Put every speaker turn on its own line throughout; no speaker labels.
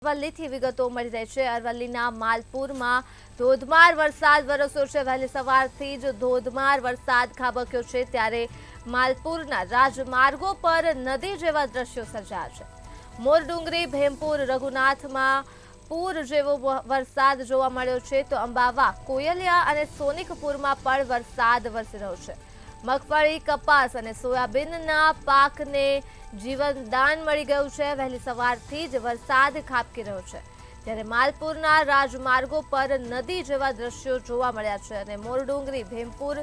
અરવલ્લીથી વિગતો મળી રહી છે। અરવલ્લીના માલપુરમાં ધોધમાર વરસાદ વરસ્યો છે। વહેલી સવારથી જ ધોધમાર વરસાદ ખાબક્યો છે, ત્યારે માલપુરના રાજમાર્ગો પર નદી જેવા દ્રશ્યો સર્જાયા છે। મોરડુંગરી, ભેમપુર, રઘુનાથમાં પૂર જેવો વરસાદ જોવા મળ્યો છે, તો અંબાવા, કોયલિયા અને સોનિકપુરમાં પણ વરસાદ વરસી રહ્યો છે। મગફળી, કપાસ અને સોયાબીનના પાકને જીવનદાન મળી ગયું છે। વહેલી સવારથી જ વરસાદ ખાબકી રહ્યો છે, ત્યારે માલપુરના રાજમાર્ગો પર નદી જેવા દ્રશ્યો જોવા મળ્યા છે અને મોરડુંગરી, ભેમપુર,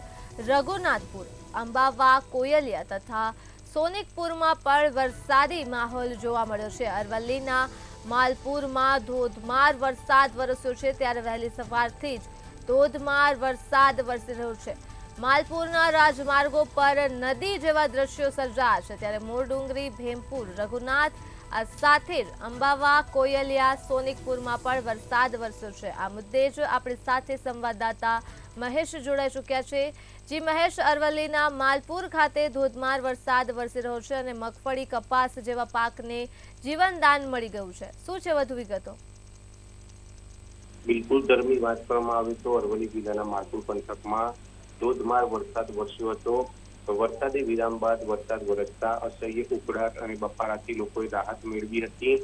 રઘુનાથપુર, અંબાવા, કોયલિયા તથા સોનિકપુરમાં પણ વરસાદી માહોલ જોવા મળ્યો છે। અરવલ્લીના માલપુરમાં ધોધમાર વરસાદ વરસ્યો છે, ત્યારે વહેલી સવારથી જ ધોધમાર વરસાદ વરસી રહ્યો છે। માલપુરના રાજમાર્ગો પર નદી જેવા દ્રશ્યો સર્જાયા છે, ત્યારે મોરડુંગરી, ભેમપુર, રઘુનાથ સાથે જ અંબાવા, કોયલિયા, સોનિકપુરમાં પણ વરસાદ વરસ્યો છે। આ મુદ્દે જ આપણી સાથે સંવાદદાતા મહેશ જોડાઈ ચૂક્યા છે। જી મહેશ, અરવલ્લીના માલપુર ખાતે ધોધમાર વરસાદ વરસી રહ્યો છે અને મગફળી, કપાસ જેવા પાકને જીવનદાન મળી ગયું છે, શું છે વધુ વિગતો?
બિલકુલ ધર્મની વાત કરવામાં આવે તો અરવલ્લી જિલ્લાના માલપુર પંથકમાં ધોધમાર વરસાદ વરસ્યો હતો। વરસાદી વિરામ બાદ વરસાદ વરસતા અસહ્ય ઉકળાટ અને બફારાથી લોકોએ રાહત મેળવી હતી।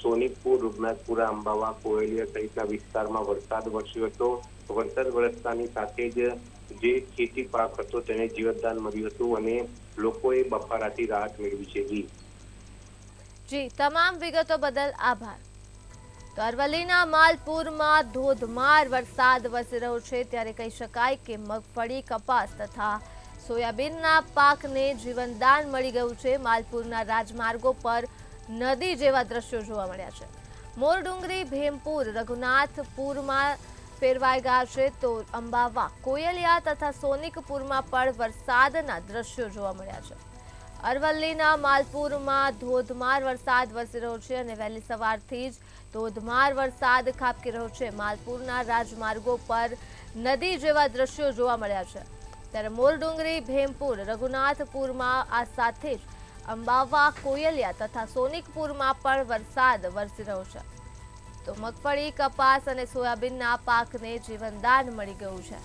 સોનિકપુર, રઘુનાથપુરા, અંબાવા, કોયલિયા સહિતના વિસ્તારમાં વરસાદ વરસ્યો હતો। વરસાદ વરસતાની સાથે જ જે ખેતી પાક હતો તેને જીવતદાન મળ્યું હતું અને લોકોએ બફારાથી રાહત મેળવી છે।
જી, તમામ વિગતો બદલ આભાર। તો અરવલ્લીના માલપુરમાં ધોધમાર વરસાદ વરસી રહ્યો છે, ત્યારે કહી શકાય કે મગફળી, કપાસ તથા સોયાબીનના પાકને જીવનદાન મળી ગયું છે। માલપુરના રાજમાર્ગો પર નદી જેવા દ્રશ્યો જોવા મળ્યા છે। મોરડુંગરી, ભેમપુર, રઘુનાથપુરમાં ફેરવાઈ ગયા છે, તો અંબાવા, કોયલિયા તથા સોનિકપુરમાં પણ વરસાદના દ્રશ્યો જોવા મળ્યા છે। અરવલ્લીના માલપુરમાં ધોધમાર વરસાદ વરસી રહ્યો છે અને વહેલી સવારથી જ ધોધમાર વરસાદ ખાબકી રહ્યો છે। માલપુરના રાજમાર્ગો પર નદી જેવા દ્રશ્યો જોવા મળ્યા છે, ત્યારે મોરડુંગરી, ભેમપુર, રઘુનાથપુરમાં આ સાથે જ અંબાવા, કોયલિયા તથા સોનિકપુરમાં પણ વરસાદ વરસી રહ્યો છે, તો મગફળી, કપાસ અને સોયાબીનના પાકને જીવનદાન મળી ગયું છે।